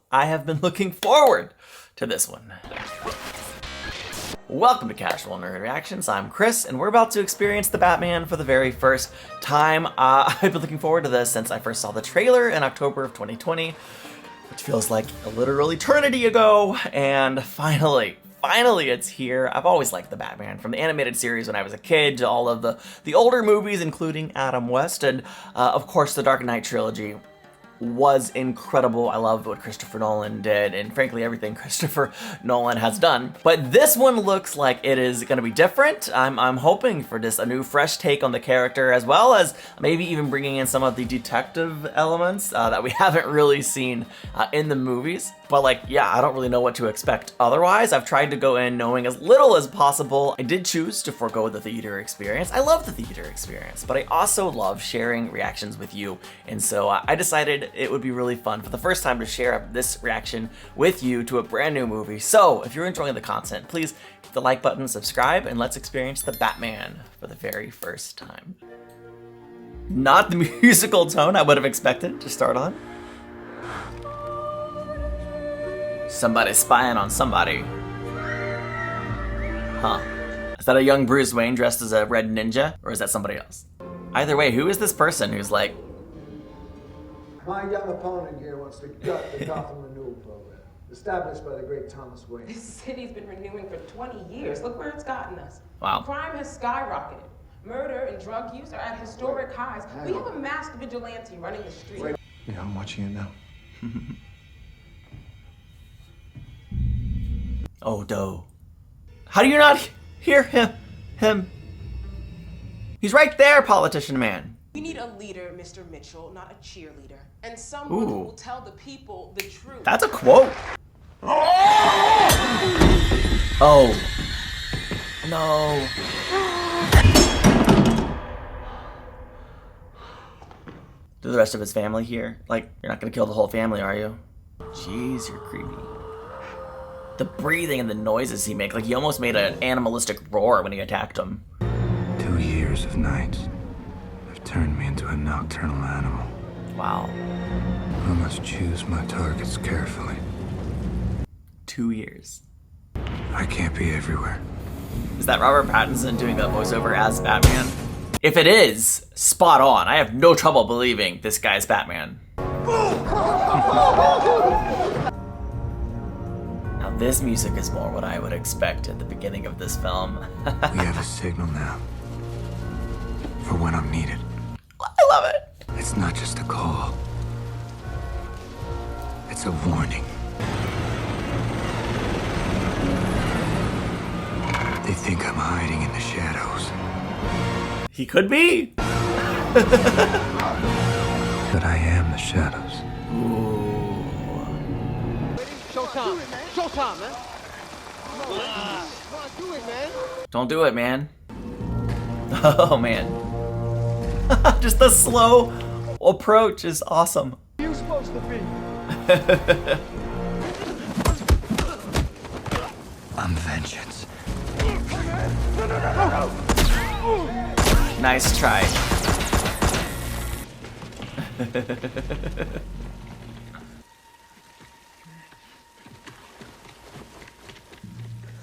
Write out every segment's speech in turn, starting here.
I have been looking forward to this one. Welcome to Casual Nerd Reactions. I'm Chris, and we're about to experience the Batman for the very first time. I've been looking forward to this since I first saw the trailer in October of 2020, which feels like a literal eternity ago, and finally it's here. I've always liked the Batman, from the animated series when I was a kid to all of the older movies, including Adam West, and of course the Dark Knight trilogy was incredible. I love what Christopher Nolan did, and frankly everything Christopher Nolan has done. But this one looks like it is gonna be different. I'm hoping for just a new fresh take on the character, as well as maybe even bringing in some of the detective elements that we haven't really seen in the movies. But like, yeah, I don't really know what to expect otherwise. I've tried to go in knowing as little as possible. I did choose to forego the theater experience. I love the theater experience, but I also love sharing reactions with you. And so I decided it would be really fun for the first time to share this reaction with you to a brand new movie. So if you're enjoying the content, please hit the like button, subscribe, and let's experience the Batman for the very first time. Not the musical tone I would have expected to start on. Somebody spying on somebody. Huh. Is that a young Bruce Wayne dressed as a red ninja? Or is that somebody else? Either way, who is this person who's like... My young opponent here wants to gut the Gotham Renewal Program, established by the great Thomas Wayne. This city's been renewing for 20 years. Look where it's gotten us. Wow. Crime has skyrocketed. Murder and drug use are at historic highs. We have a masked vigilante running the street. Yeah, I'm watching it now. Oh, no. How do you not hear him? He's right there, politician man. We need a leader, Mr. Mitchell, not a cheerleader. And someone who will tell the people the truth. That's a quote. Oh. No. Do the rest of his family here? Like, you're not gonna kill the whole family, are you? Jeez, you're creepy. The breathing and the noises he makes, like he almost made an animalistic roar when he attacked him. 2 years of nights have turned me into a nocturnal animal. Wow. I must choose my targets carefully. 2 years. I can't be everywhere. Is that Robert Pattinson doing a voiceover as Batman? If it is, spot on. I have no trouble believing this guy's Batman. Now this music is more what I would expect at the beginning of this film. We have a signal now for when I'm needed. I love it. It's not just a call. It's a warning. They think I'm hiding in the shadows. He could be. But I am the shadows. Ooh. Showtime. Showtime, man. Come on, do it, man. Don't do it, man. Oh, man. Just the slow approach is awesome. You supposed to be. I'm vengeance. Nice try.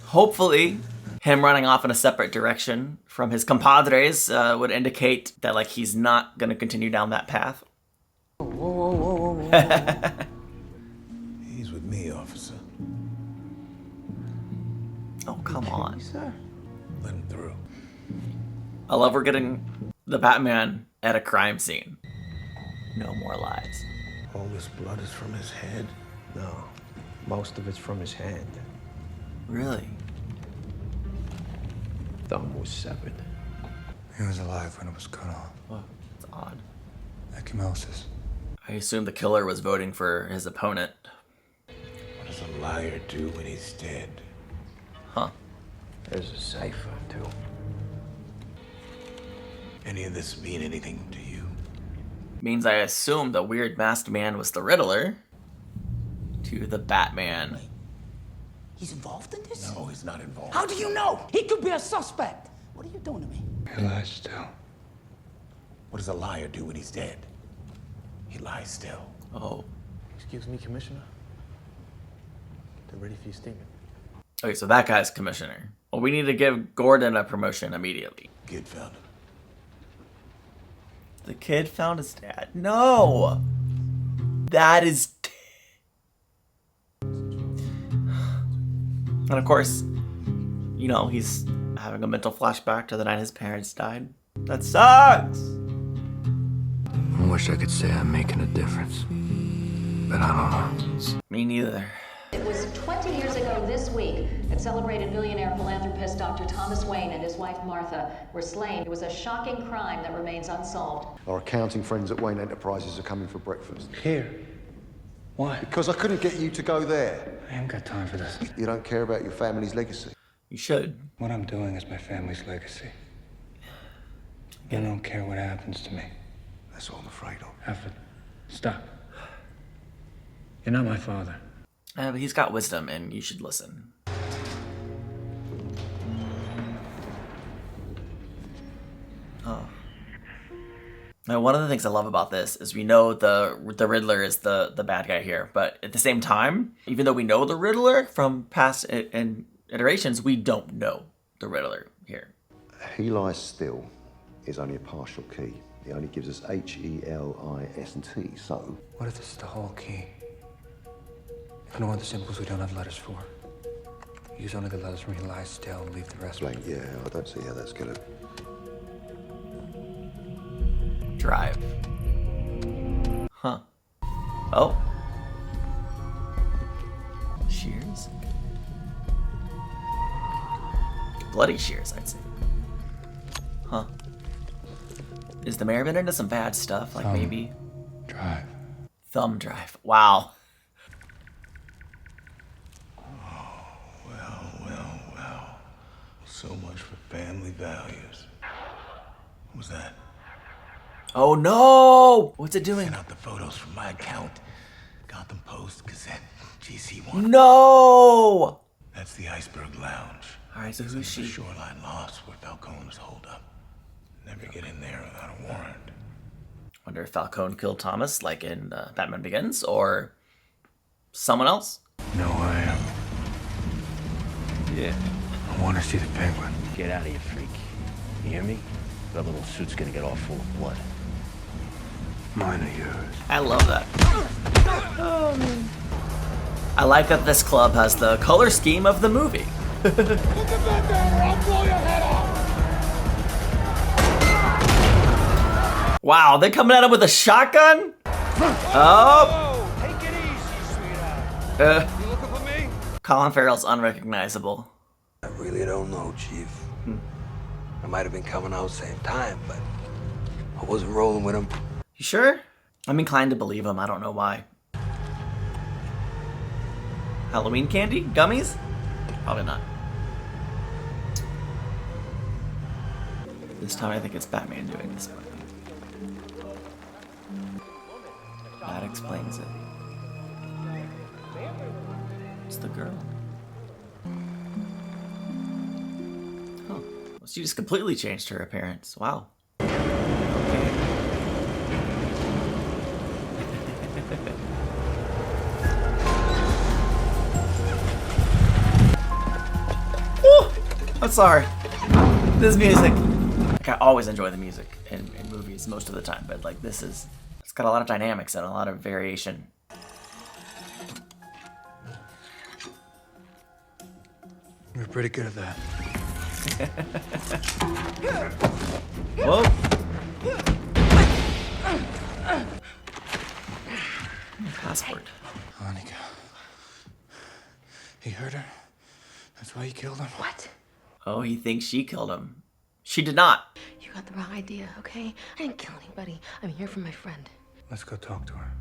Hopefully, him running off in a separate direction from his compadres would indicate that like he's not gonna continue down that path. Whoa. He's with me, officer. Oh, come on. Let him through. I love we're getting the Batman at a crime scene. No more lies. All this blood is from his head? No, most of it's from his hand. Really? Thumb was severed. He was alive when it was cut off. Well, it's odd. Ecchymosis. I assume the killer was voting for his opponent. What does a liar do when he's dead? Huh. There's a cipher, too. Any of this mean anything to you? Means I assume the weird masked man was the Riddler. To the Batman. He's involved in this? No, he's not involved. How do you know? He could be a suspect. What are you doing to me? He lies still. What does a liar do when he's dead? He lies still. Oh. Excuse me, Commissioner? They're ready for your statement. Okay, so that guy's commissioner. Well, we need to give Gordon a promotion immediately. Kid found him. The kid found his dad. No! That is... And of course, you know, he's having a mental flashback to the night his parents died. That sucks! I wish I could say I'm making a difference, but I don't know. Me neither. It was 20 years ago this week that celebrated millionaire philanthropist Dr. Thomas Wayne and his wife Martha were slain. It was a shocking crime that remains unsolved. Our accounting friends at Wayne Enterprises are coming for breakfast. Here. Why? Because I couldn't get you to go there. I haven't got time for this. You don't care about your family's legacy. You should. What I'm doing is my family's legacy. You don't care what happens to me. That's all I'm afraid of. Alfred, stop. You're not my father. But he's got wisdom, and you should listen. Oh. Now, one of the things I love about this is we know the Riddler is the bad guy here, but at the same time, even though we know the Riddler from past iterations, we don't know the Riddler here. He lies still is only a partial key. It only gives us H-E-L-I-S and T, so... What if this is the whole key? If no other symbols we don't have letters for. Use only the letters when he lies still and leave the rest Blank, yeah, I don't see how that's gonna... Drive. Huh. Oh. Shears? Bloody shears, I'd say. Huh. Is the mayor been into some bad stuff? Like maybe... Drive. Thumb drive. Wow. Well. So much for family values. What was that? Oh no! What's it doing? Sent out the photos from my account. Gotham Post, Gazette, GC1. No! That's the Iceberg Lounge. Alright, so who's she? The shoreline lost where Falcone's holed up. Never get in there without a warrant. Wonder if Falcone killed Thomas, like in Batman Begins, or someone else? No, I am. Yeah. I want to see the Penguin. Get out of here, freak. You hear me? That little suit's gonna get all full of blood. Mine or yours. I love that. Oh, man. I like that this club has the color scheme of the movie. Look at that there, or I'll blow your head off! Wow, they're coming at him with a shotgun? Oh! Take it easy, sweetheart. You looking for me? Colin Farrell's unrecognizable. I really don't know, Chief. I might have been coming out same time, but I wasn't rolling with him. You sure? I'm inclined to believe him. I don't know why. Halloween candy? Gummies? Probably not. This time I think it's Batman doing this. That explains it. It's the girl. Oh, well, she just completely changed her appearance. Wow. Okay. Woo! I'm sorry. This music. Like, I always enjoy the music in movies most of the time, but like this is, it's got a lot of dynamics and a lot of variation. You're pretty good at that. Whoa. Password. Monica. He hurt her? That's why he killed him? What? Oh, he thinks she killed him. She did not. You got the wrong idea, okay? I didn't kill anybody. I'm here for my friend. Let's go talk to her.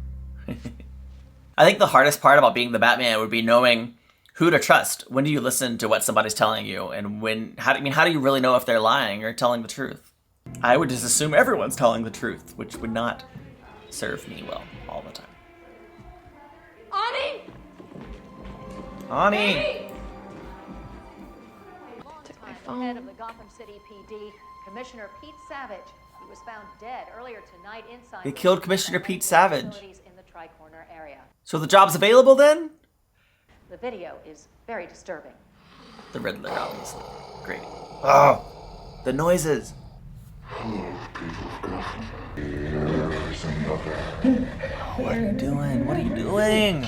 I think the hardest part about being the Batman would be knowing who to trust. When do you listen to what somebody's telling you, and how do you really know if they're lying or telling the truth? I would just assume everyone's telling the truth, which would not serve me well all the time. Ani! Ani! Took my Head phone. of the Gotham City PD, Commissioner Pete Savage. He was found dead earlier tonight inside. They killed Commissioner Pete Savage. In the Tri-Corner area. So the job's available then? The video is very disturbing. The Riddler, obviously. Great. Oh, the noises. What are you doing? What are you doing?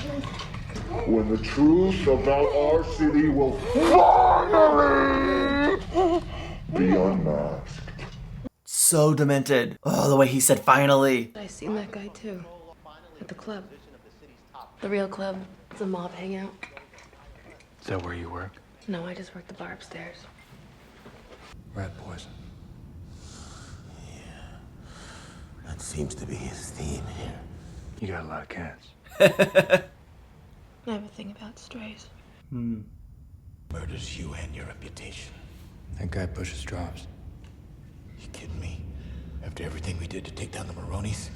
When the truth about our city will finally be unmasked. So demented. Oh, the way he said finally. I seen that guy too. At the club. The real club. The mob hangout. Is that where you work? No, I just work the bar upstairs. Rat poison. That seems to be his theme here. You got a lot of cats. I have a thing about strays. Murders you and your reputation. That guy pushes drops. You kidding me? After everything we did to take down the Maronis,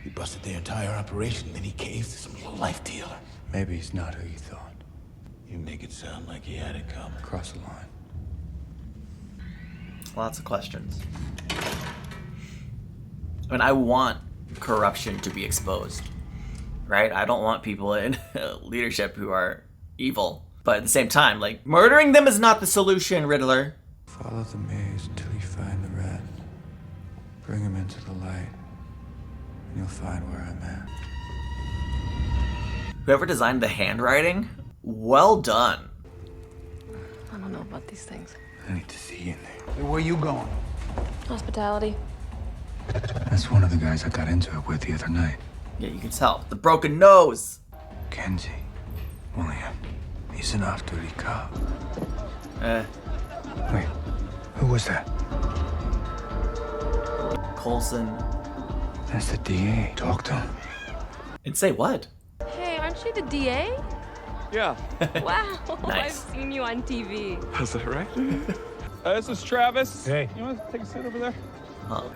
he busted their entire operation, then he caves to some low-life dealer. Maybe he's not who you thought. You make it sound like he had it coming. Cross the line. Lots of questions. I mean, I want corruption to be exposed, right? I don't want people in leadership who are evil. But at the same time, like, murdering them is not the solution, Riddler. Follow the maze until you find the rat. Bring him into the light, and you'll find where I'm at. Whoever designed the handwriting, well done. I don't know about these things. I need to see you in there. Hey, where you going? Hospitality. That's one of the guys I got into it with the other night. Yeah, you can tell. The broken nose. Kenzie. William. He's an off-duty cop. Wait, who was that? Coulson. That's the DA. Talk to him. And say what? Hey, aren't you the DA? Yeah. Wow, Nice. I've seen you on TV. Is that right? This is Travis. Hey. You want to take a seat over there?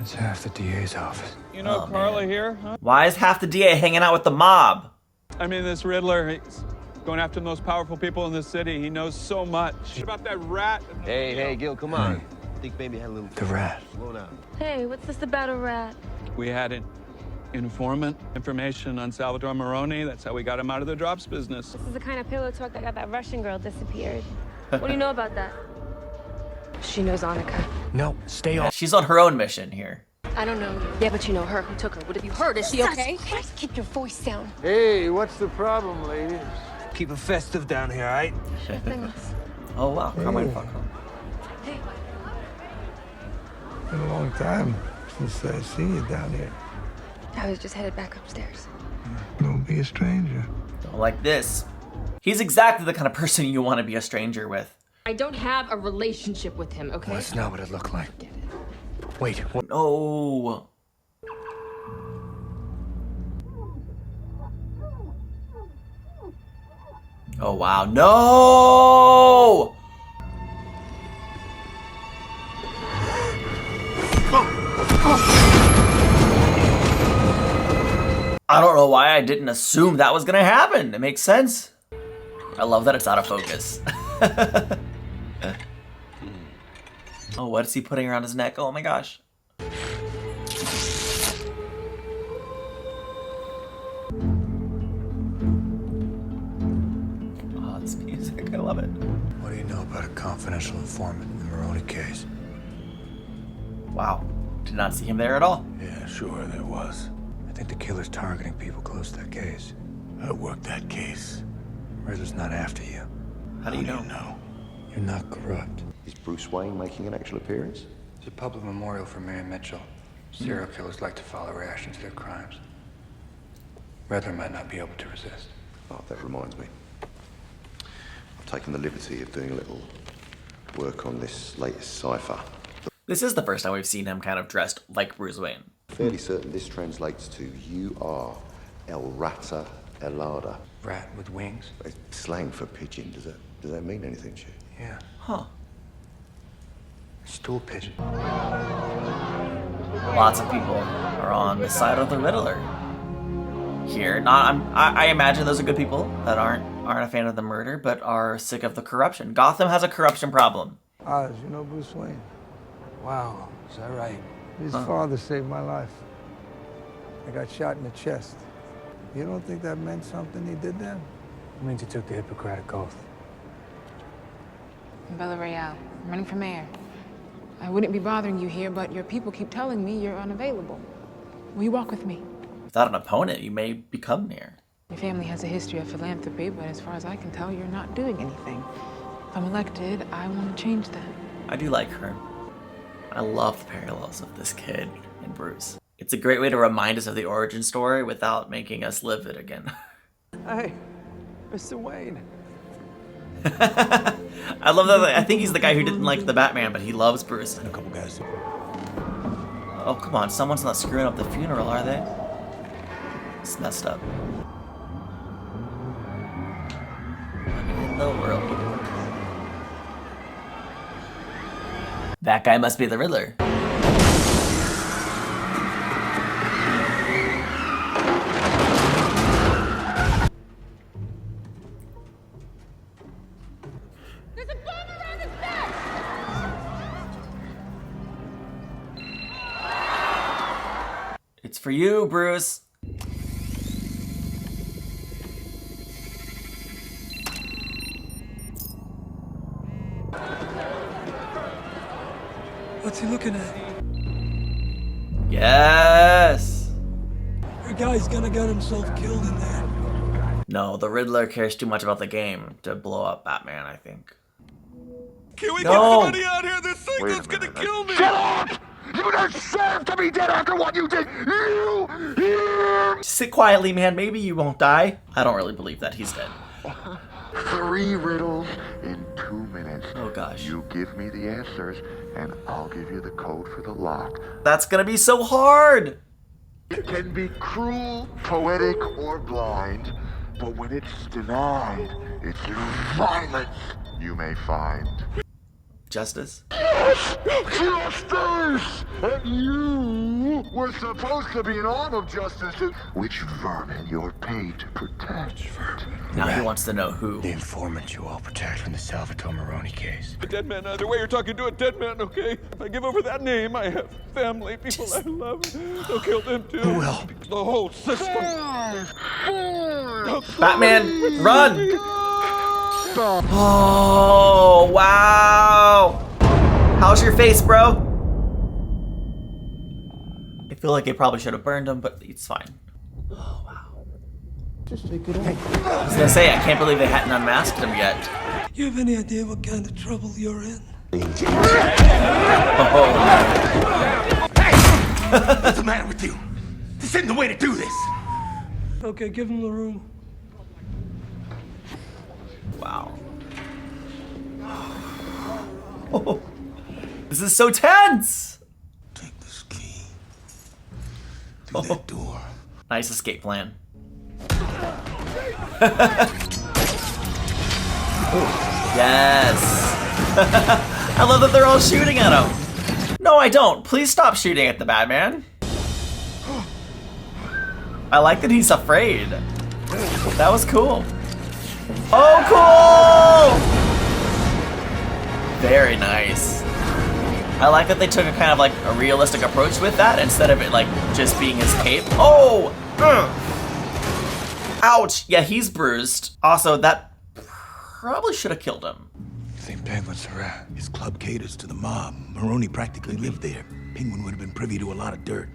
It's half the DA's office. You know Carla here, huh? Why is half the DA hanging out with the mob? I mean, this Riddler, he's going after the most powerful people in the city. He knows so much about that rat. Hey, Gil, come on. I think maybe I had a little... The rat. Slow down. Hey, what's this about a rat? We had an informant information on Salvador Maroni. That's how we got him out of the drops business. This is the kind of pillow talk that got that Russian girl disappeared. What do you know about that? She knows Annika. No, stay Yeah, off. she's on her own mission here. I don't know. Yeah, but you know her. Who took her? What have you heard? Is she okay? Just keep your voice down. Hey, what's the problem, ladies? Keep it festive down here, all right? Oh wow, Carmine Falcone. Been a long time since I've seen you down here. I was just headed back upstairs. Don't be a stranger. Don't like this. He's exactly the kind of person you want to be a stranger with. I don't have a relationship with him, okay? Well, that's not what it looked like. Wait, what? No. Oh wow, no! I don't know why I didn't assume that was gonna happen. It makes sense. I love that it's out of focus. Oh, what is he putting around his neck? Oh my gosh. Oh, this music, I love it. What do you know about a confidential informant in the Maroni case? Wow, did not see him there at all. Yeah, sure there was. I think the killer's targeting people close to that case. I worked that case. Riddler's not after you. How do you know? You're not corrupt. Is Bruce Wayne making an actual appearance? It's a public memorial for Mary Mitchell. Serial killers like to follow reaction to their crimes. Riddler might not be able to resist. Oh, that reminds me. I've taken the liberty of doing a little work on this latest cipher. This is the first time we've seen him kind of dressed like Bruce Wayne. Fairly certain this translates to "You are El Rata Elada." Rat with wings? It's slang for pigeon. Does that mean anything to you? Yeah. Huh. Stool pigeon. Lots of people are on the side of the Riddler here. I imagine those are good people that aren't a fan of the murder, but are sick of the corruption. Gotham has a corruption problem. Oz, you know Bruce Wayne? Wow, is that right? His father saved my life. I got shot in the chest. You don't think that meant something he did then? It means you took the Hippocratic Oath. Bella Real. I'm running for mayor. I wouldn't be bothering you here, but your people keep telling me you're unavailable. Will you walk with me? Without an opponent, you may become mayor. Your family has a history of philanthropy, but as far as I can tell, you're not doing anything. If I'm elected, I want to change that. I do like her. I love the parallels of this kid and Bruce. It's a great way to remind us of the origin story without making us live it again. Hey, Mr. Wayne. I love that. I think he's the guy who didn't like the Batman, but he loves Bruce. And a couple guys. Oh, come on. Someone's not screwing up the funeral, are they? It's messed up. What in the world? That guy must be the Riddler. There's a bomb around his neck! It's for you, Bruce. What's he looking at? Yes. Your guy's gonna get himself killed in there. No, the Riddler cares too much about the game to blow up Batman, I think. Can we No. get somebody out here? This psycho's gonna kill me! Shut up! You deserve to be dead after what you did! You hear me? Sit quietly, man. Maybe you won't die. I don't really believe that he's dead. 3 riddles in 2 minutes. Oh, gosh. You give me the answers, and I'll give you the code for the lock. That's gonna be so hard. It can be cruel, poetic, or blind, but when it's denied, it's violence you may find. Justice? Yes! Justice! And you were supposed to be an arm of justice. Which vermin you're paid to protect? Now he wants to know who. The informant you all protect from the Salvatore Maroni case. A dead man, the way you're talking to a dead man, okay? If I give over that name, I have family, people I love. They'll kill them too. Who will? The whole system. 5, 4, Batman, run! Oh, wow! How's your face, bro? I feel like they probably should have burned him, but it's fine. Oh, wow. Just take it away. I was gonna say, I can't believe they hadn't unmasked him yet. You have any idea what kind of trouble you're in? Oh. What's the matter with you? This isn't the way to do this. Okay, give him the room. Wow. Oh, this is so tense! Take this key through that door. Nice escape plan. Yes! I love that they're all shooting at him. No, I don't. Please stop shooting at the Batman. I like that he's afraid. That was cool. Oh, cool! Very nice. I like that they took a kind of like a realistic approach with that instead of it like just being his cape. Oh! Ouch! Yeah, he's bruised. Also, that probably should have killed him. You think Penguin's a rat? His club caters to the mob. Maroni practically lived there. Penguin would have been privy to a lot of dirt.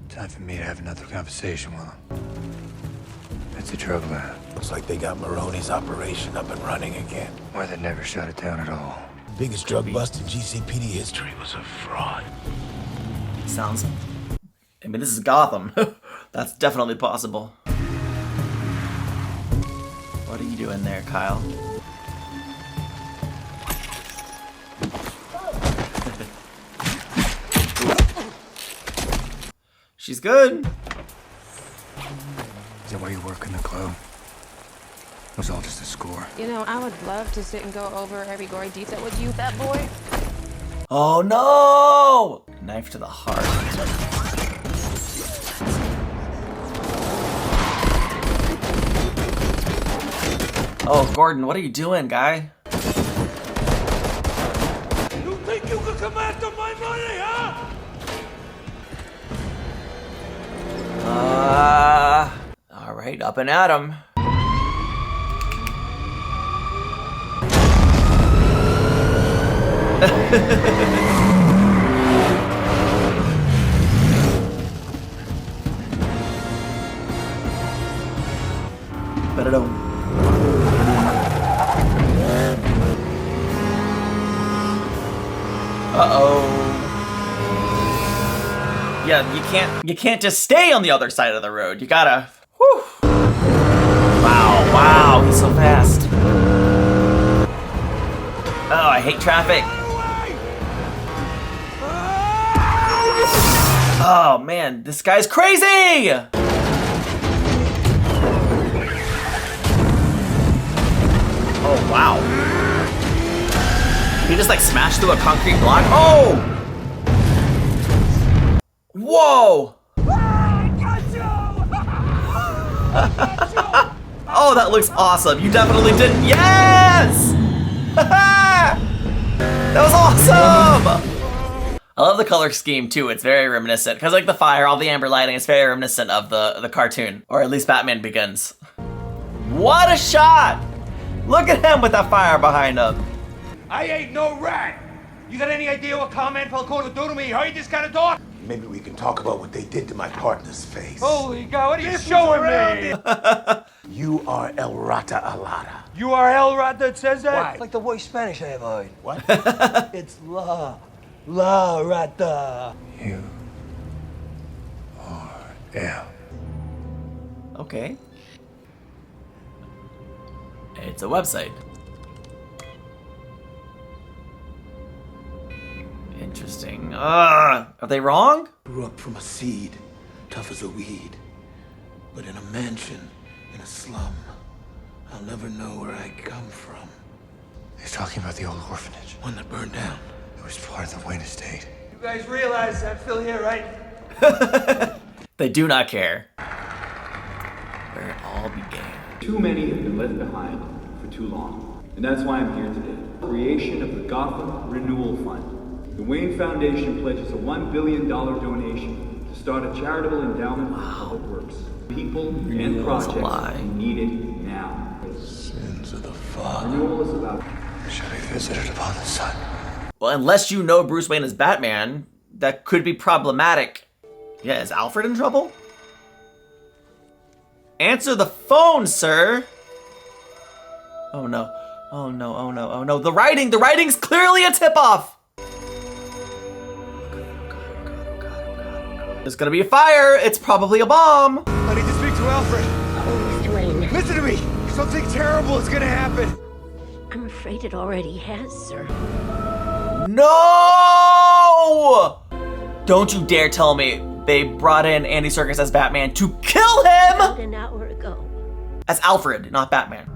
Time for me to have another conversation with him. That's the trouble, man. Looks like they got Maroni's operation up and running again. Or they never shut it down at all. Biggest drug bust in GCPD history was a fraud. Sounds... I mean, this is Gotham. That's definitely possible. What are you doing there, Kyle? She's good. Is that why you work in the club? It was all just a score. You know, I would love to sit and go over every gory detail with you, that boy. Oh no! Knife to the heart. Oh, Gordon, what are you doing, guy? You think you can come after my money, huh? Alright, up and at him. Better don't. Uh-oh. Yeah, you can't just stay on the other side of the road. You gotta. Whew. Wow, he's so fast. Oh, I hate traffic. Oh man, this guy's crazy! Oh wow. He just like smashed through a concrete block. Oh! Whoa! Oh, that looks awesome. You definitely did. Yes! That was awesome! I love the color scheme too. It's very reminiscent. Because like the fire, all the amber lighting, it's very reminiscent of the cartoon. Or at least Batman Begins. What a shot! Look at him with that fire behind him. I ain't no rat. You got any idea what Carmine Falcone do to me? How you just kind of talk? Maybe we can talk about what they did to my partner's face. Holy God, what are you showing me? You are El Rata Alada. You are El Rat that says that? Why? It's like the worst Spanish I ever heard. What? It's La Rata. You are El. Okay. It's a website. Interesting. Are they wrong? Grew up from a seed, tough as a weed. But in a mansion, in a slum. I'll never know where I come from. He's talking about the old orphanage. One that burned down. It was part of the Wayne estate. You guys realize I'm still here, right? They do not care. Where it all began. Too many have been left behind for too long. And that's why I'm here today. Creation of the Gotham Renewal Fund. The Wayne Foundation pledges a $1 billion donation to start a charitable endowment for public works. People and projects who need it now. Sins of the father. Renewal is about... Shall be visited upon the sun. Well, unless you know Bruce Wayne is Batman, that could be problematic. Yeah, is Alfred in trouble? Answer the phone, sir! Oh no. Oh no, oh no, oh no. The writing's clearly a tip-off! There's gonna be a fire! It's probably a bomb! I need to speak to Alfred. Oh, Mr. Wayne. Listen to me! Something terrible is gonna happen! I'm afraid it already has, sir. No! Don't you dare tell me they brought in Andy Serkis as Batman to kill him! About an hour ago. As Alfred, not Batman.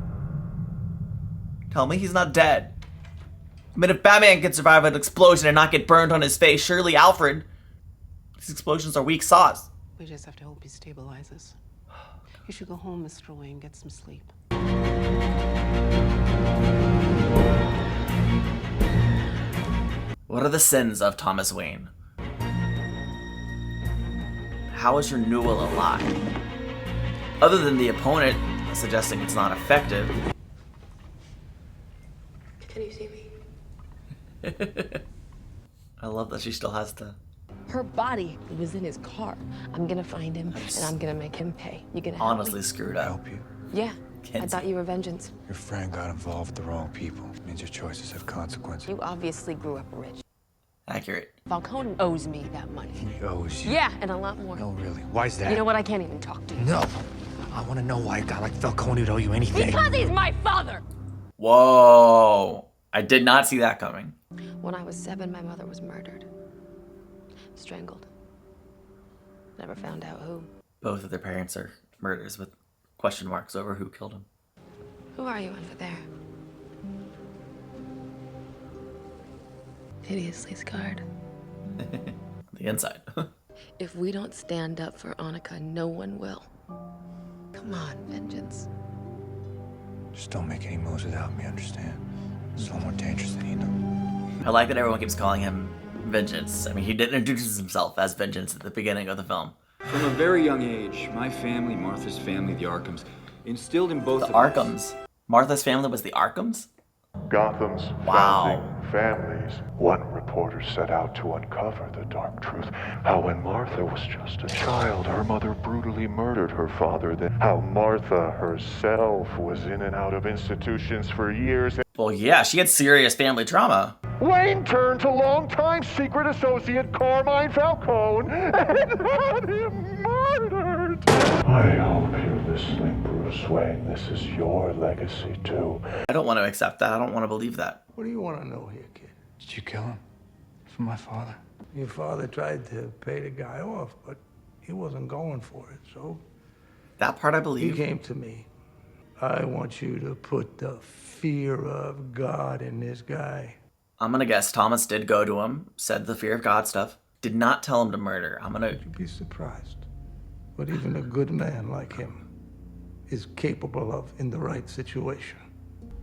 Tell me he's not dead. I mean, if Batman can survive an explosion and not get burned on his face, surely Alfred... These explosions are weak sauce. We just have to hope he stabilizes. You should go home, Mr. Wayne, get some sleep. What are the sins of Thomas Wayne? How is your Newell alive? Other than the opponent suggesting it's not effective. Can you see me? I love that she still has to... Her body was in his car. I'm gonna find him, and I'm gonna make him pay. You gonna help honestly me? Screwed up. Help you? Yeah. I thought you were vengeance. Your friend got involved with the wrong people. It means your choices have consequences. You obviously grew up rich. Accurate. Falcone owes me that money. He owes you? Yeah, and a lot more. No, really. Why's that? You know what? I can't even talk to you. No. I want to know why a guy like Falcone would owe you anything. Because he's my father! Whoa. I did not see that coming. When I was 7, my mother was murdered. Strangled. Never found out who. Both of their parents are murders with question marks over who killed him. Who are you under there? Hideously scarred. The inside. If we don't stand up for Annika, no one will. Come on, vengeance. Just don't make any moves without me, understand? It's a lot more dangerous than you know. I like that everyone keeps calling him Vengeance. I mean, he didn't introduce himself as Vengeance at the beginning of the film. From a very young age, my family, Martha's family, the Arkhams, instilled in both The Arkhams. Martha's family was the Arkhams? Gotham's Wow. founding families. One reporter set out to uncover the dark truth. How when Martha was just a child, her mother brutally murdered her father. Then how Martha herself was in and out of institutions for years. Well, yeah, she had serious family trauma. Wayne turned to longtime secret associate Carmine Falcone and had him murdered. I hope you're listening, Bruce Wayne. This is your legacy, too. I don't want to accept that. I don't want to believe that. What do you want to know here, kid? Did you kill him? For my father? Your father tried to pay the guy off, but he wasn't going for it, so... That part I He believe. came to me. I want you to put the fear of God in this guy. I'm gonna guess Thomas did go to him, said the fear of God stuff, did not tell him to murder. I'm gonna... You'd be surprised what even a good man like him is capable of in the right situation.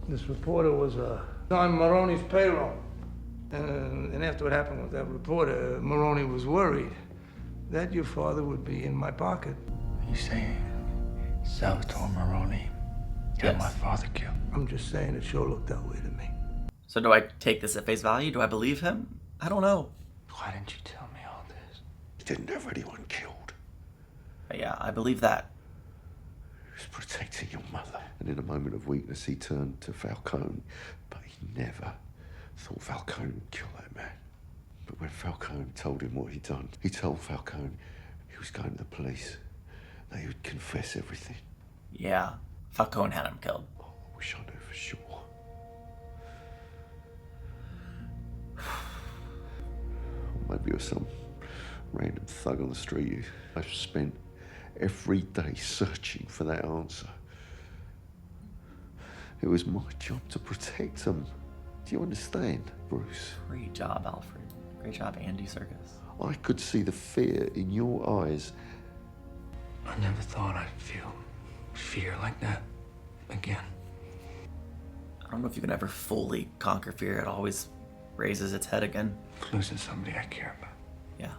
This reporter was on Maroney's payroll. And after what happened with that reporter, Maroni was worried that your father would be in my pocket. Are you saying Salvatore Maroni got my father killed? I'm just saying it sure looked that way to me. So do I take this at face value? Do I believe him? I don't know. Why didn't you tell me all this? He didn't have anyone killed. But yeah, I believe that. He was protecting your mother. And in a moment of weakness, he turned to Falcone, but he never thought Falcone would kill that man. But when Falcone told him what he'd done, he told Falcone he was going to the police, that he would confess everything. Yeah, Falcone had him killed. Oh, I wish I knew for sure. Or maybe it was some random thug on the street. I've spent every day searching for that answer. It was my job to protect him. Do you understand, Bruce? Great job, Alfred. Great job, Andy Serkis. I could see the fear in your eyes. I never thought I'd feel fear like that again. I don't know if you can ever fully conquer fear. It always raises its head again. Losing somebody I care about. Yeah.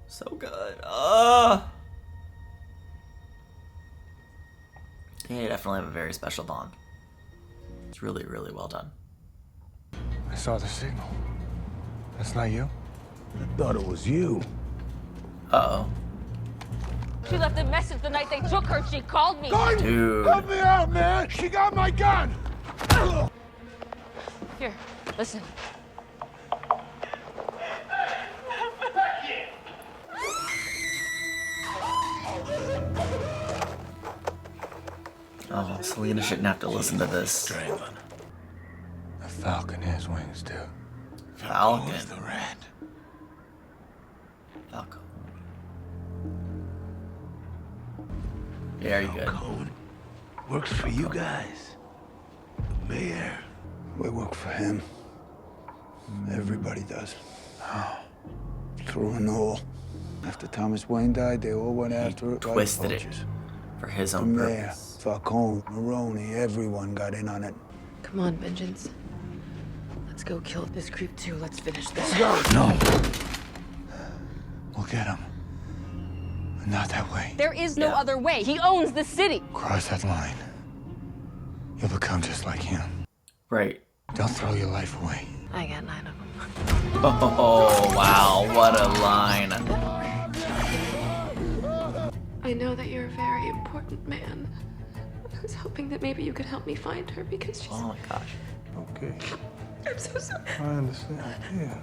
So good. Yeah, you definitely have a very special bond. It's really, really well done. I saw the signal. That's not you? I thought it was you. Uh-oh. She left a message the night they took her. She called me. Dude. Help me out, man! She got my gun! Here, listen. Oh, Selena shouldn't have to listen to this. Strangling. A falcon has wings, too. Falcon. Who's the rat? Falcon. Very good. Falcone works for you guys. The mayor. We work for him. Everybody does. Through and all. After Thomas Wayne died, they all went after it. Twisted it for his own The mayor, purpose. Falcone, Maroni, everyone got in on it. Come on, Vengeance. Let's go kill this creep too. Let's finish this. No. We'll get him. Not that way. There is no other way. He owns the city. Cross that line. You'll become just like him. Right. Don't throw your life away. I got 9 of them. Oh, wow. What a line. I know that you're a very important man. I was hoping that maybe you could help me find her because she's... Oh my gosh. Okay. I'm so sorry. I understand, yeah.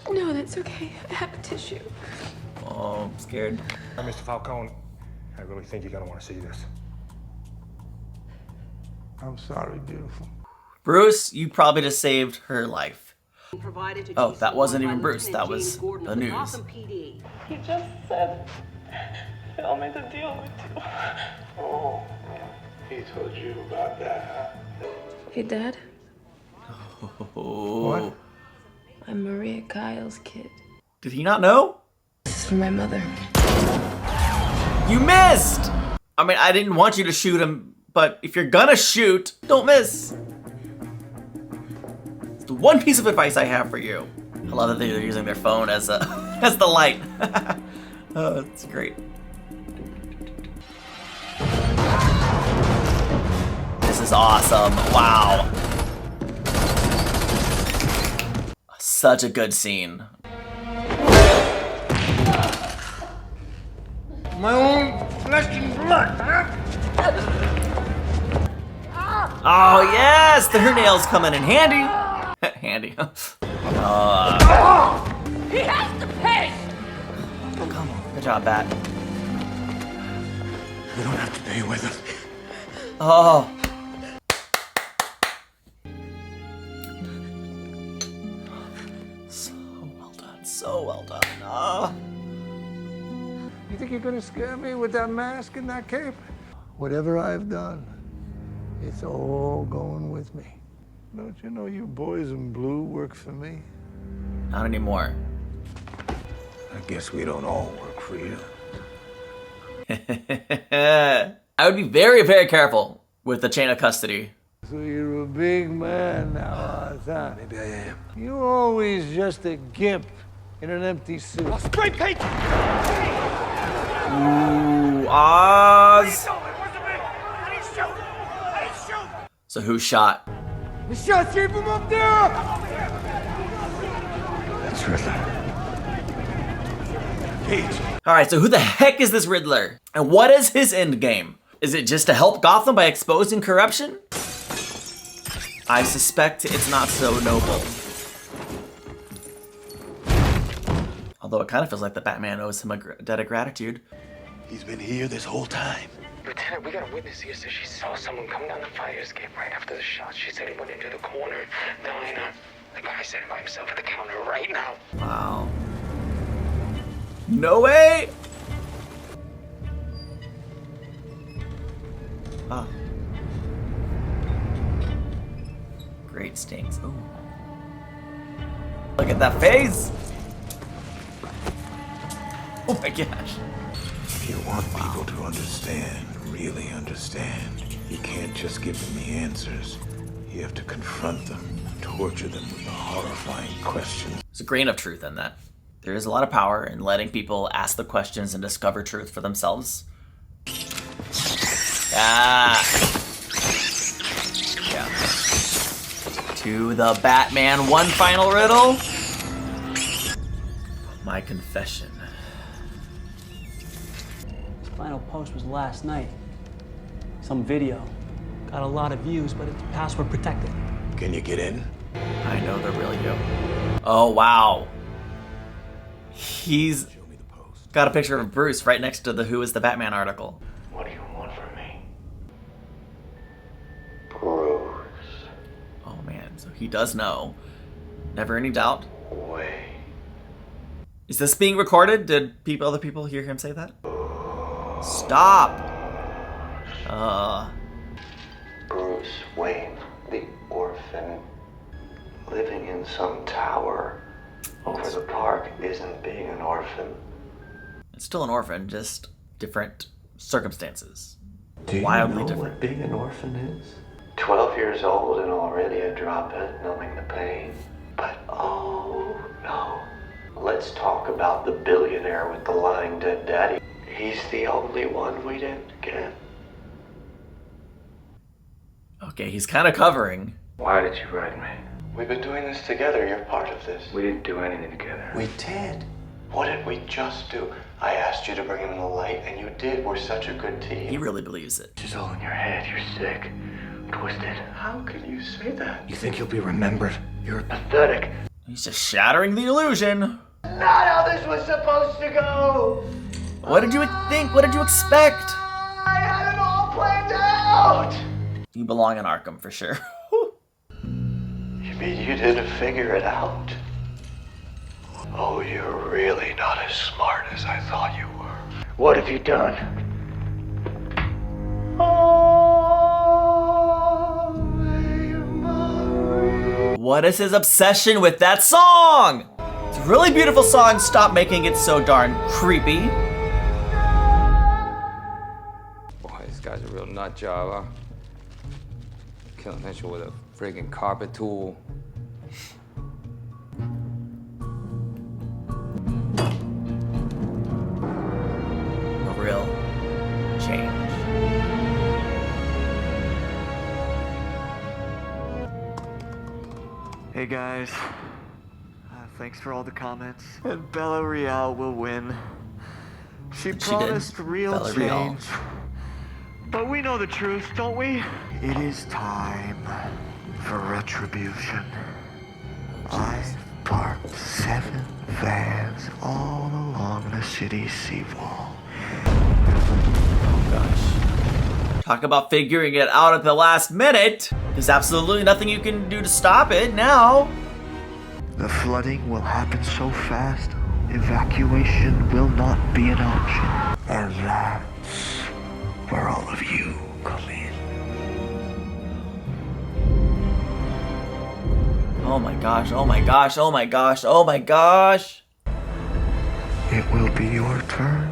No, that's okay. I have a tissue. Oh, I'm scared. Mr. Falcone, I really think you're gonna want to see this. I'm sorry, beautiful. Bruce, you probably just saved her life. Oh, that wasn't even Bruce. That was the news. He just said he'll make a deal with you. Oh, he told you about that, huh? Hey, Dad. What? I'm Maria Kyle's kid. Did he not know? This is for my mother. You missed! I mean, I didn't want you to shoot him, but if you're gonna shoot, don't miss. It's the one piece of advice I have for you. I love that they're using their phone as a as the light. Oh, it's great. This is is awesome. Wow. Such a good scene. My own flesh and blood, huh? Oh yes, her nails coming in handy. Handy. He has to pay! Come on. Good job, Bat. We don't have to pay with him. Oh. So well done. So well done. Oh. You think you're gonna scare me with that mask and that cape? Whatever I've done, it's all going with me. Don't you know you boys in blue work for me? Not anymore. I guess we don't all work for you. I would be very, very careful with the chain of custody. So you're a big man now, huh? Maybe I am. You're always just a gimp in an empty suit. I'll spray paint! Ooh, Oz. So who shot? The shots came from up there! That's Riddler. Page. Alright, so who the heck is this Riddler? And what is his end game? Is it just to help Gotham by exposing corruption? I suspect it's not so noble. Although it kind of feels like the Batman owes him a debt of gratitude. He's been here this whole time. Lieutenant, we got a witness here. Says she saw someone come down the fire escape right after the shot. She said he went into the corner. Diner. The guy sitting by himself at the counter right now. Wow. No way! Ah. Great stinks. Ooh. Look at that face! Oh my gosh. If you want people to understand, really understand, you can't just give them the answers. You have to confront them, torture them with the horrifying questions. There's a grain of truth in that. There is a lot of power in letting people ask the questions and discover truth for themselves. Yeah. To the Batman, one final riddle. My confession. His final post was last night. Some video. Got a lot of views, but it's password protected. Can you get in? I know the real you. Oh, wow. He's got a picture of Bruce right next to the Who is the Batman article. What do you want from me? Bruce. Oh man, so he does know. Never any doubt. Wait. Is this being recorded? Did other people hear him say that? Stop! Bruce Wayne, the orphan, living in some tower over the park isn't being an orphan. It's still an orphan, just different circumstances. Do you Wildly know different. what being an orphan is? 12 years old and already a drophead numbing the pain. But oh no, let's talk about the billionaire with the lying dead daddy. He's the only one we didn't get. Okay, he's kind of covering. Why did you write me? We've been doing this together. You're part of this. We didn't do anything together. We did. What did we just do? I asked you to bring him in the light, and you did. We're such a good team. He really believes it. It's all in your head. You're sick. Twisted. How can you say that? You think you'll be remembered? You're pathetic. He's just shattering the illusion. Not how this was supposed to go! What did you think? What did you expect? I had it all planned out! You belong in Arkham for sure. You mean you didn't figure it out? Oh, you're really not as smart as I thought you were. What have you done? What is his obsession with that song? It's a really beautiful song. Stop making it so darn creepy. Boy, this guy's a real nut job, huh? Killing Mitchell with a friggin' carpet tool. A real change. Hey guys, thanks for all the comments. And Bella Real will win. She promised real Bella Real. change. But we know the truth, don't we? It is time for retribution. I've parked 7 vans all along the city's seawall. Talk about figuring it out at the last minute. There's absolutely nothing you can do to stop it now. The flooding will happen so fast, evacuation will not be an option. And that's where all of you come in. Oh my gosh, oh my gosh, oh my gosh, oh my gosh. It will be your turn.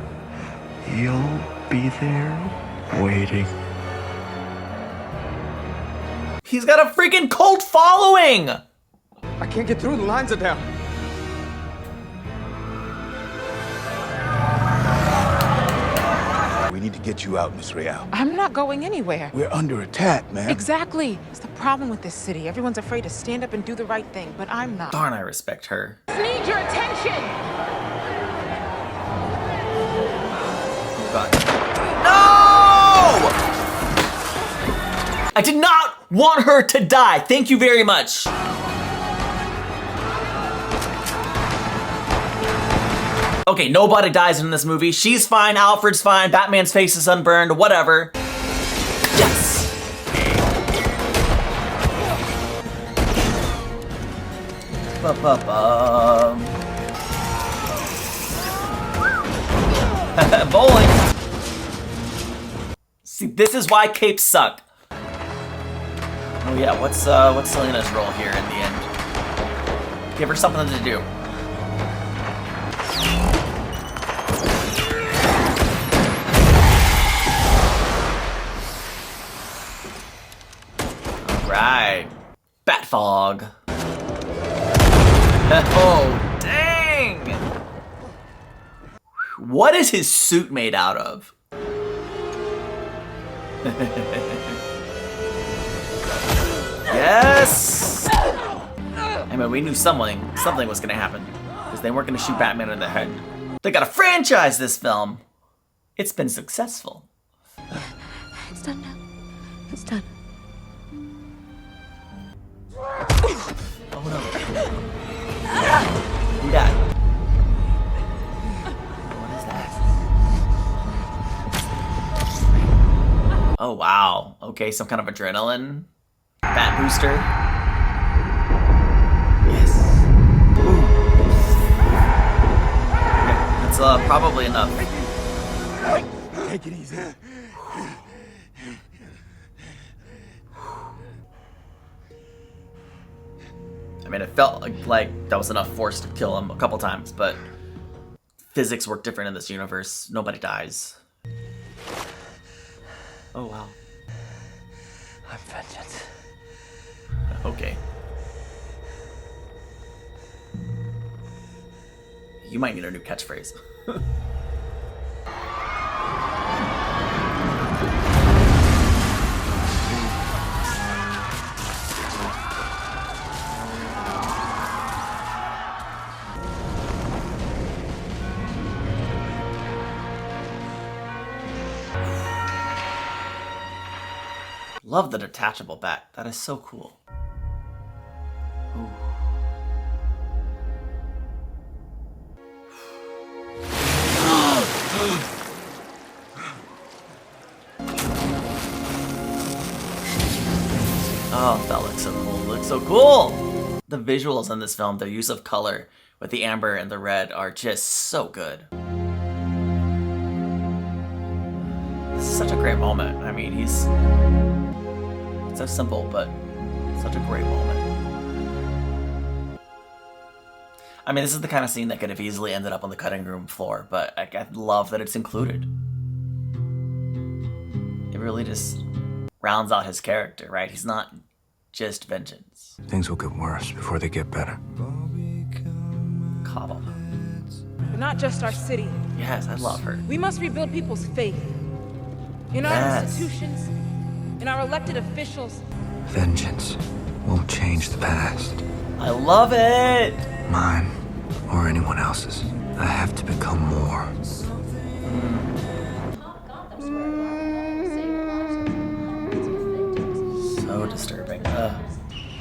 You'll be there waiting. He's got a freaking cult following! I can't get through, the lines are down. We need to get you out, Miss Real. I'm not going anywhere. We're under attack, man. Exactly. It's the problem with this city. Everyone's afraid to stand up and do the right thing, but I'm not. Darn, I respect her. I need your attention! Oh God. No! I did not want her to die. Thank you very much. Okay, nobody dies in this movie. She's fine, Alfred's fine, Batman's face is unburned, whatever. Yes! Bowling. See, this is why capes suck. Oh yeah, what's Selena's role here in the end? Give her something to do. Alright. Bat fog. Oh, dang! What is his suit made out of? Yes! I mean, we knew something was gonna happen. Because they weren't gonna shoot Batman in the head. They gotta franchise this film! It's been successful. It's done now. It's done. Oh no. Who died? What is that? Oh wow. Okay, some kind of adrenaline. Bat booster. Yes. Ooh. Yeah, that's probably enough. Take it easy. I mean, it felt like that was enough force to kill him a couple times, but physics work different in this universe. Nobody dies. Oh, wow. I'm vengeance. Okay. You might need a new catchphrase. Love the detachable bat. That is so cool. Ooh. Oh, that looks so cool. It looks so cool! The visuals in this film, their use of color with the amber and the red are just so good. This is such a great moment. I mean, it's so simple, but such a great moment. I mean, this is the kind of scene that could have easily ended up on the cutting room floor, but I love that it's included. It really just rounds out his character, right? He's not just vengeance. Things will get worse before they get better. Cobble. But not just our city. Yes, I love her. We must rebuild people's faith in our institutions, in our elected officials. Vengeance won't change the past. I love it. Mine or anyone else's. I have to become more. So disturbing.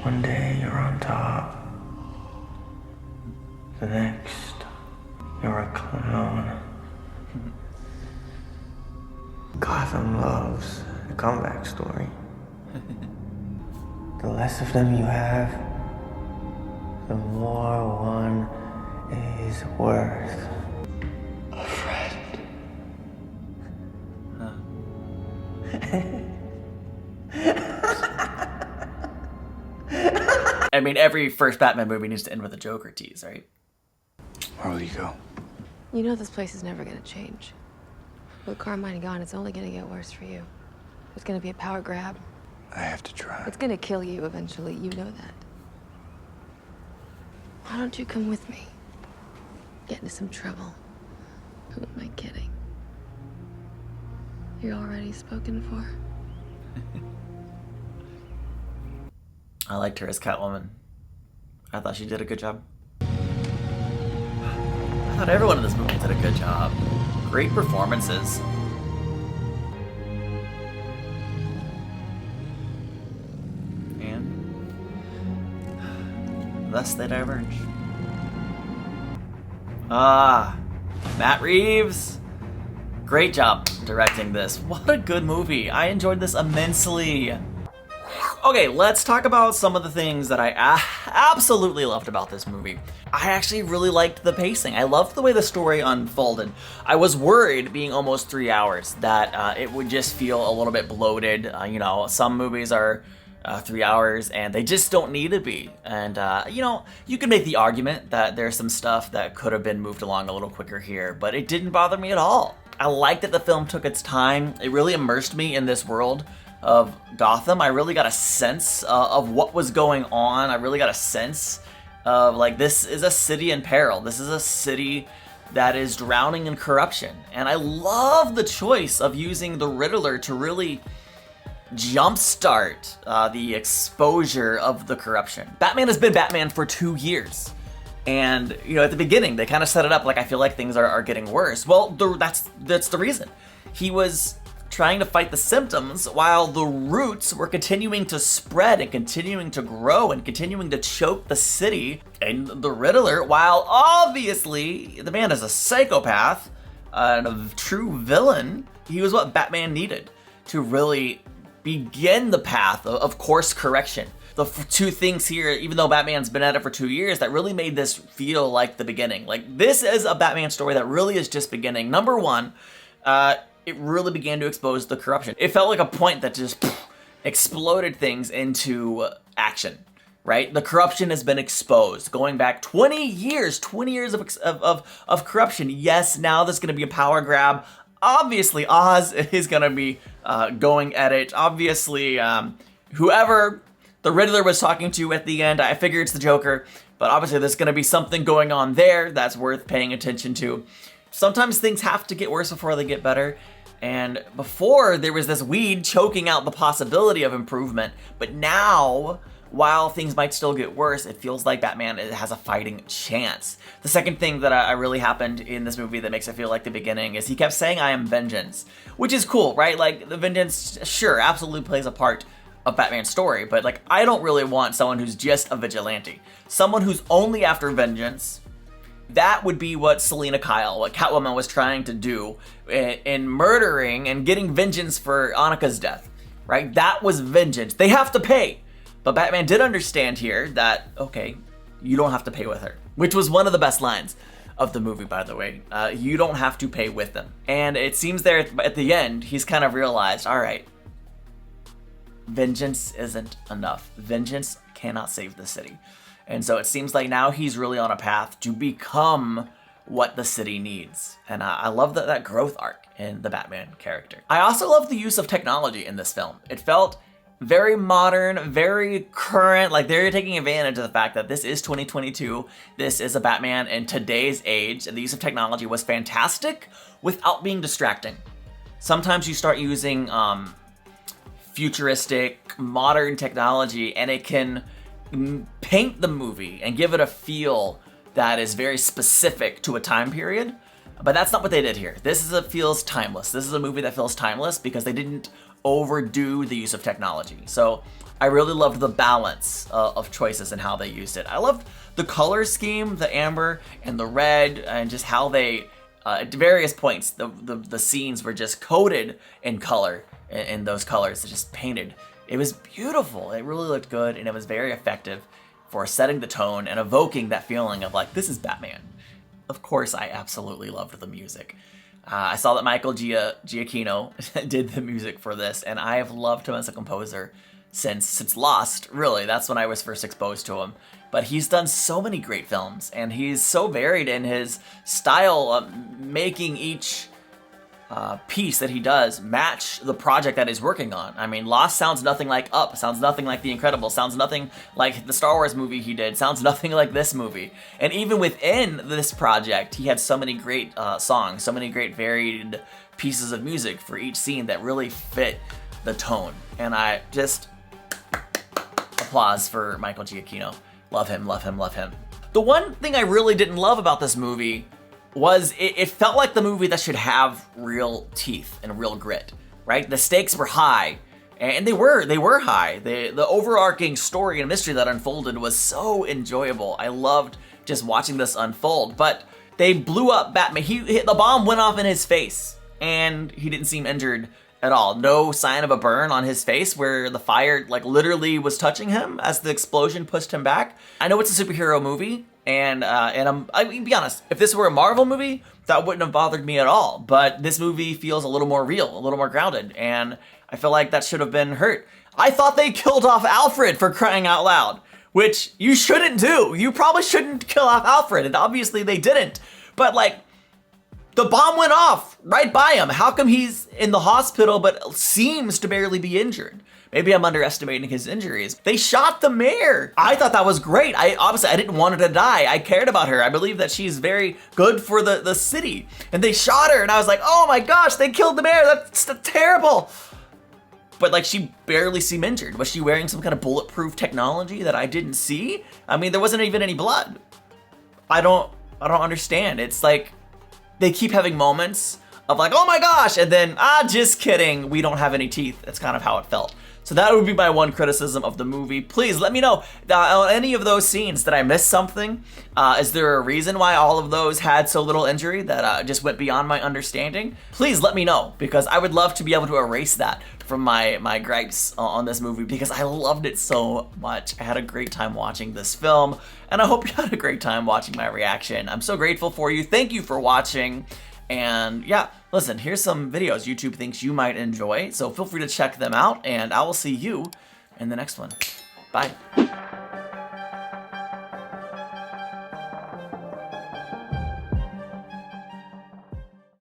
One day you're on top. The next, you're a clown. Gotham loves a comeback story. The less of them you have, the more one is worth. A friend. I mean, every first Batman movie needs to end with a Joker tease, right? Where will you go? You know this place is never gonna change. With Carmine gone, it's only gonna get worse for you. It's gonna be a power grab. I have to try. It's gonna kill you eventually, you know that. Why don't you come with me? Get into some trouble. Who am I kidding? You're already spoken for. I liked her as Catwoman. I thought she did a good job. I thought everyone in this movie did a good job. Great performances. And thus they diverge. Matt Reeves. Great job directing this. What a good movie. I enjoyed this immensely. Okay, let's talk about some of the things that I absolutely loved about this movie. I actually really liked the pacing. I loved the way the story unfolded. I was worried, being almost 3 hours, that it would just feel a little bit bloated. You know, some movies are 3 hours and they just don't need to be. And, you know, you can make the argument that there's some stuff that could have been moved along a little quicker here, but it didn't bother me at all. I liked that the film took its time. It really immersed me in this world of Gotham. I really got a sense of what was going on. I really got a sense of, like, this is a city in peril. This is a city that is drowning in corruption. And I love the choice of using the Riddler to really jumpstart the exposure of the corruption. Batman has been Batman for 2 years. And, you know, at the beginning, they kind of set it up like, I feel like things are getting worse. Well, that's the reason. He was trying to fight the symptoms while the roots were continuing to spread and continuing to grow and continuing to choke the city. And the Riddler, while obviously the man is a psychopath and a true villain, he was what Batman needed to really begin the path of course correction. The two things here, even though Batman's been at it for 2 years, that really made this feel like the beginning. Like, this is a Batman story that really is just beginning. Number one, it really began to expose the corruption. It felt like a point that just exploded things into action, right? The corruption has been exposed, going back 20 years of corruption. Yes, now there's gonna be a power grab. Obviously, Oz is gonna be going at it. Obviously, whoever the Riddler was talking to at the end, I figure it's the Joker, but obviously there's gonna be something going on there that's worth paying attention to. Sometimes things have to get worse before they get better. And before, there was this weed choking out the possibility of improvement. But now, while things might still get worse, it feels like Batman has a fighting chance. The second thing that I really happened in this movie that makes it feel like the beginning is he kept saying, I am vengeance. Which is cool, right? Like, the vengeance, sure, absolutely plays a part of Batman's story. But, like, I don't really want someone who's just a vigilante. Someone who's only after vengeance. That would be what Selina Kyle, what Catwoman was trying to do in murdering and getting vengeance for Annika's death, right? That was vengeance. They have to pay. But Batman did understand here that, okay, you don't have to pay with her, which was one of the best lines of the movie, by the way. You don't have to pay with them. And it seems there at the end, he's kind of realized, all right, vengeance isn't enough. Vengeance cannot save the city. And so it seems like now he's really on a path to become what the city needs. And I love that growth arc in the Batman character. I also love the use of technology in this film. It felt very modern, very current, like they're taking advantage of the fact that this is 2022. This is a Batman in today's age, and the use of technology was fantastic without being distracting. Sometimes you start using futuristic, modern technology, and it can paint the movie and give it a feel that is very specific to a time period. But that's not what they did here. Feels timeless. This is a movie that feels timeless because they didn't overdo the use of technology. So I really loved the balance of choices and how they used it. I loved the color scheme, the amber and the red, and just how they, at various points, the scenes were just coated in color, in those colors, just painted. It was beautiful. It really looked good, and it was very effective for setting the tone and evoking that feeling of like, this is Batman. Of course, I absolutely loved the music. I saw that Michael Giacchino did the music for this, and I have loved him as a composer since Lost, really. That's when I was first exposed to him. But he's done so many great films, and he's so varied in his style of making each piece that he does match the project that he's working on. I mean, Lost sounds nothing like Up, sounds nothing like The Incredibles, sounds nothing like the Star Wars movie he did, sounds nothing like this movie. And even within this project, he had so many great songs, so many great varied pieces of music for each scene that really fit the tone. And I just applause for Michael Giacchino. Love him, love him, love him. The one thing I really didn't love about this movie was it felt like the movie that should have real teeth and real grit, right? The stakes were high, and they were high. The overarching story and mystery that unfolded was so enjoyable. I loved just watching this unfold, but they blew up Batman. The bomb went off in his face, and he didn't seem injured at all. No sign of a burn on his face where the fire like literally was touching him as the explosion pushed him back. I know it's a superhero movie, and I mean, be honest, if this were a Marvel movie, that wouldn't have bothered me at all. But this movie feels a little more real, a little more grounded, and I feel like that should have been hurt. I thought they killed off Alfred, for crying out loud, which you shouldn't do. You probably shouldn't kill off Alfred, and obviously they didn't. But like, the bomb went off right by him. How come he's in the hospital but seems to barely be injured? Maybe I'm underestimating his injuries. They shot the mayor. I thought that was great. Obviously I didn't want her to die. I cared about her. I believe that she's very good for the city. And they shot her, and I was like, oh my gosh, they killed the mayor. That's terrible. But like, she barely seemed injured. Was she wearing some kind of bulletproof technology that I didn't see? I mean, there wasn't even any blood. I don't understand. It's like, they keep having moments of like, oh my gosh, and then, just kidding, we don't have any teeth. That's kind of how it felt. So that would be my one criticism of the movie. Please let me know on any of those scenes, did I miss something? Is there a reason why all of those had so little injury that just went beyond my understanding? Please let me know, because I would love to be able to erase that from my gripes on this movie, because I loved it so much. I had a great time watching this film, and I hope you had a great time watching my reaction. I'm so grateful for you. Thank you for watching. And yeah, listen, here's some videos YouTube thinks you might enjoy, so feel free to check them out, and I will see you in the next one. Bye.